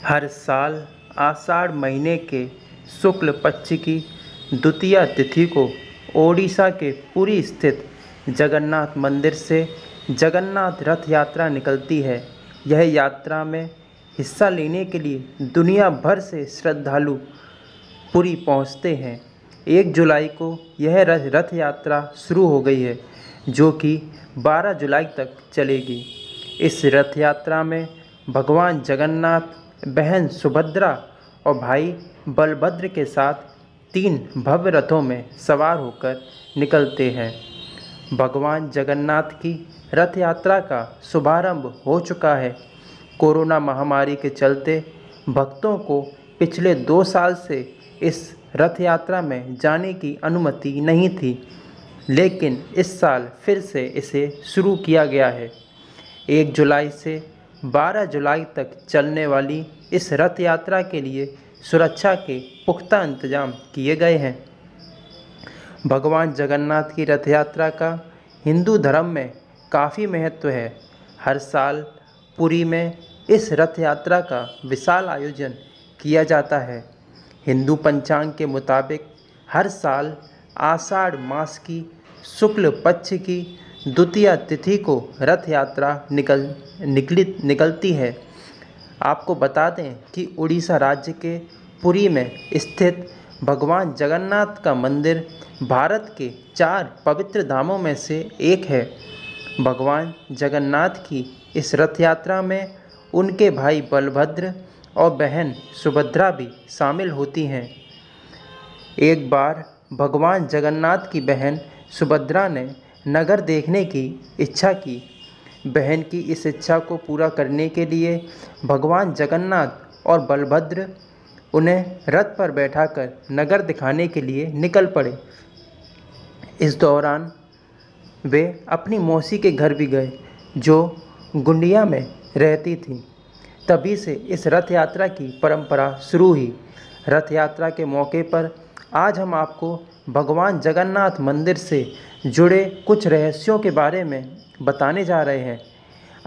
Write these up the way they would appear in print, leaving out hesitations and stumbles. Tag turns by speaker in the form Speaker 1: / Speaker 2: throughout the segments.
Speaker 1: हर साल आषाढ़ महीने के शुक्ल पक्ष की द्वितीया तिथि को ओडिशा के पुरी स्थित जगन्नाथ मंदिर से जगन्नाथ रथ यात्रा निकलती है। यह यात्रा में हिस्सा लेने के लिए दुनिया भर से श्रद्धालु पुरी पहुंचते हैं। 1 जुलाई को यह रथ यात्रा शुरू हो गई है, जो कि 12 जुलाई तक चलेगी। इस रथ यात्रा में भगवान जगन्नाथ, बहन सुभद्रा और भाई बलभद्र के साथ 3 भव्य रथों में सवार होकर निकलते हैं। भगवान जगन्नाथ की रथ यात्रा का शुभारंभ हो चुका है। कोरोना महामारी के चलते भक्तों को पिछले 2 साल से इस रथ यात्रा में जाने की अनुमति नहीं थी, लेकिन इस साल फिर से इसे शुरू किया गया है। 1 जुलाई से 12 जुलाई तक चलने वाली इस रथ यात्रा के लिए सुरक्षा के पुख्ता इंतजाम किए गए हैं। भगवान जगन्नाथ की रथ यात्रा का हिंदू धर्म में काफ़ी महत्व है। हर साल पुरी में इस रथ यात्रा का विशाल आयोजन किया जाता है। हिंदू पंचांग के मुताबिक हर साल आषाढ़ मास की शुक्ल पक्ष की द्वितीया तिथि को रथ यात्रा निकलती है। आपको बता दें कि उड़ीसा राज्य के पुरी में स्थित भगवान जगन्नाथ का मंदिर भारत के 4 पवित्र धामों में से एक है। भगवान जगन्नाथ की इस रथ यात्रा में उनके भाई बलभद्र और बहन सुभद्रा भी शामिल होती हैं। एक बार भगवान जगन्नाथ की बहन सुभद्रा ने नगर देखने की इच्छा की। बहन की इस इच्छा को पूरा करने के लिए भगवान जगन्नाथ और बलभद्र उन्हें रथ पर बैठाकर नगर दिखाने के लिए निकल पड़े। इस दौरान वे अपनी मौसी के घर भी गए, जो गुंडिया में रहती थी। तभी से इस रथ यात्रा की परंपरा शुरू हुई। रथ यात्रा के मौके पर आज हम आपको भगवान जगन्नाथ मंदिर से जुड़े कुछ रहस्यों के बारे में बताने जा रहे हैं।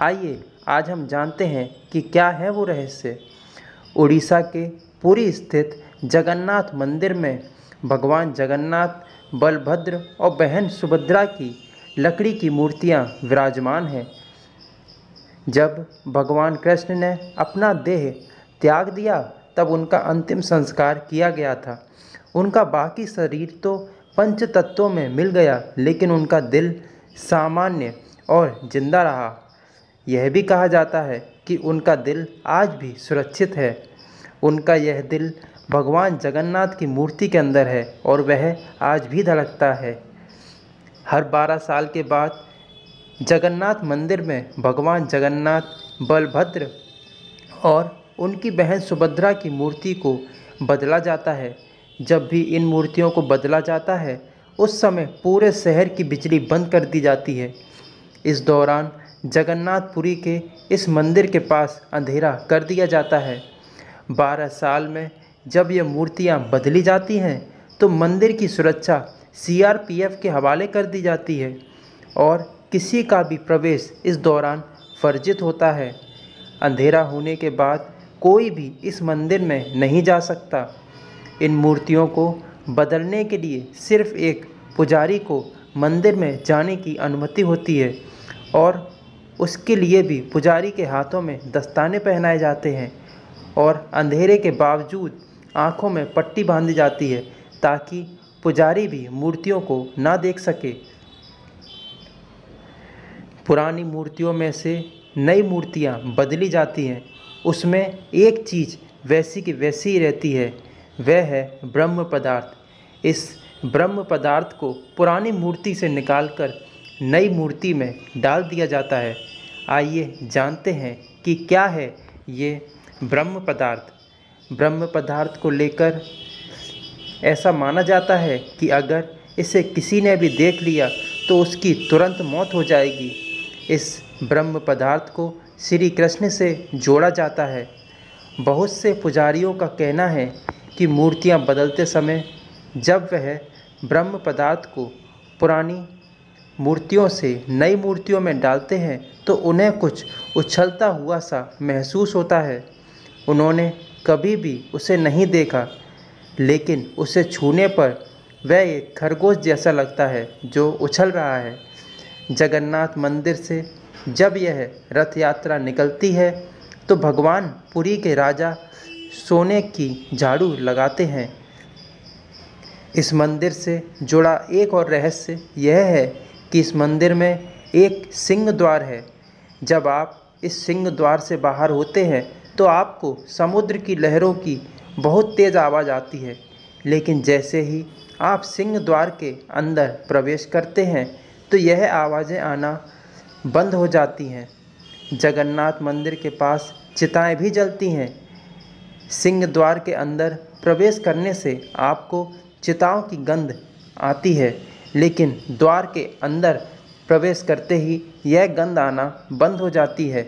Speaker 1: आइए आज हम जानते हैं कि क्या है वो रहस्य। उड़ीसा के पुरी स्थित जगन्नाथ मंदिर में भगवान जगन्नाथ, बलभद्र और बहन सुभद्रा की लकड़ी की मूर्तियां विराजमान हैं। जब भगवान कृष्ण ने अपना देह त्याग दिया, तब उनका अंतिम संस्कार किया गया था। उनका बाकी शरीर तो पंच तत्वों में मिल गया, लेकिन उनका दिल सामान्य और जिंदा रहा। यह भी कहा जाता है कि उनका दिल आज भी सुरक्षित है। उनका यह दिल भगवान जगन्नाथ की मूर्ति के अंदर है और वह आज भी धड़कता है। हर 12 साल के बाद जगन्नाथ मंदिर में भगवान जगन्नाथ, बलभद्र और उनकी बहन सुभद्रा की मूर्ति को बदला जाता है। जब भी इन मूर्तियों को बदला जाता है, उस समय पूरे शहर की बिजली बंद कर दी जाती है। इस दौरान जगन्नाथपुरी के इस मंदिर के पास अंधेरा कर दिया जाता है। 12 साल में जब ये मूर्तियाँ बदली जाती हैं, तो मंदिर की सुरक्षा CRPF के हवाले कर दी जाती है और किसी का भी प्रवेश इस दौरान वर्जित होता है। अंधेरा होने के बाद कोई भी इस मंदिर में नहीं जा सकता। इन मूर्तियों को बदलने के लिए सिर्फ एक पुजारी को मंदिर में जाने की अनुमति होती है और उसके लिए भी पुजारी के हाथों में दस्ताने पहनाए जाते हैं और अंधेरे के बावजूद आँखों में पट्टी बांधी जाती है, ताकि पुजारी भी मूर्तियों को ना देख सके। पुरानी मूर्तियों में से नई मूर्तियाँ बदली जाती हैं, उसमें एक चीज़ वैसी की वैसी ही रहती है, वह है ब्रह्म पदार्थ। इस ब्रह्म पदार्थ को पुरानी मूर्ति से निकालकर नई मूर्ति में डाल दिया जाता है। आइए जानते हैं कि क्या है ये ब्रह्म पदार्थ। ब्रह्म पदार्थ को लेकर ऐसा माना जाता है कि अगर इसे किसी ने भी देख लिया तो उसकी तुरंत मौत हो जाएगी। इस ब्रह्म पदार्थ को श्री कृष्ण से जोड़ा जाता है। बहुत से पुजारियों का कहना है कि मूर्तियां बदलते समय जब वह ब्रह्म पदार्थ को पुरानी मूर्तियों से नई मूर्तियों में डालते हैं तो उन्हें कुछ उछलता हुआ सा महसूस होता है। उन्होंने कभी भी उसे नहीं देखा, लेकिन उसे छूने पर वह एक खरगोश जैसा लगता है जो उछल रहा है। जगन्नाथ मंदिर से जब यह रथ यात्रा निकलती है तो भगवान पुरी के राजा सोने की झाड़ू लगाते हैं। इस मंदिर से जुड़ा एक और रहस्य यह है कि इस मंदिर में एक सिंह द्वार है। जब आप इस सिंह द्वार से बाहर होते हैं तो आपको समुद्र की लहरों की बहुत तेज़ आवाज़ आती है, लेकिन जैसे ही आप सिंह द्वार के अंदर प्रवेश करते हैं तो यह आवाज़ें आना बंद हो जाती हैं। जगन्नाथ मंदिर के पास चिताएं भी जलती हैं। सिंह द्वार के अंदर प्रवेश करने से आपको चिताओं की गंध आती है, लेकिन द्वार के अंदर प्रवेश करते ही यह गंध आना बंद हो जाती है।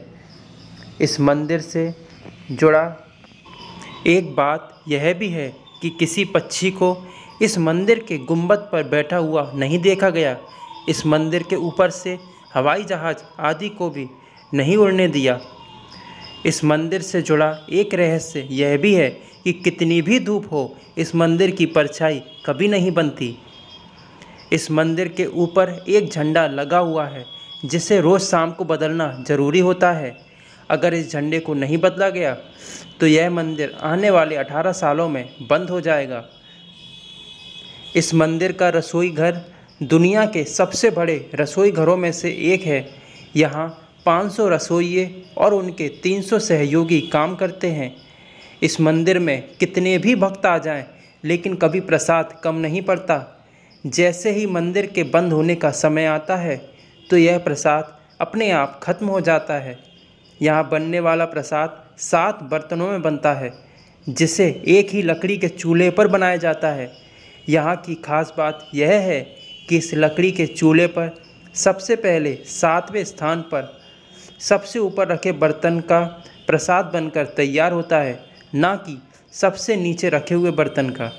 Speaker 1: इस मंदिर से जुड़ा एक बात यह भी है कि किसी पक्षी को इस मंदिर के गुंबद पर बैठा हुआ नहीं देखा गया। इस मंदिर के ऊपर से हवाई जहाज़ आदि को भी नहीं उड़ने दिया। इस मंदिर से जुड़ा एक रहस्य यह भी है कि कितनी भी धूप हो, इस मंदिर की परछाई कभी नहीं बनती। इस मंदिर के ऊपर एक झंडा लगा हुआ है जिसे रोज़ शाम को बदलना ज़रूरी होता है। अगर इस झंडे को नहीं बदला गया तो यह मंदिर आने वाले 18 सालों में बंद हो जाएगा। इस मंदिर का रसोई घर दुनिया के सबसे बड़े रसोई घरों में से एक है। यहाँ 500 रसोइये और उनके 300 सहयोगी काम करते हैं। इस मंदिर में कितने भी भक्त आ जाएं, लेकिन कभी प्रसाद कम नहीं पड़ता। जैसे ही मंदिर के बंद होने का समय आता है तो यह प्रसाद अपने आप खत्म हो जाता है। यहाँ बनने वाला प्रसाद 7 बर्तनों में बनता है, जिसे एक ही लकड़ी के चूल्हे पर बनाया जाता है। यहाँ की खास बात यह है कि इस लकड़ी के चूल्हे पर सबसे पहले 7वें स्थान पर सबसे ऊपर रखे बर्तन का प्रसाद बनकर तैयार होता है, ना कि सबसे नीचे रखे हुए बर्तन का।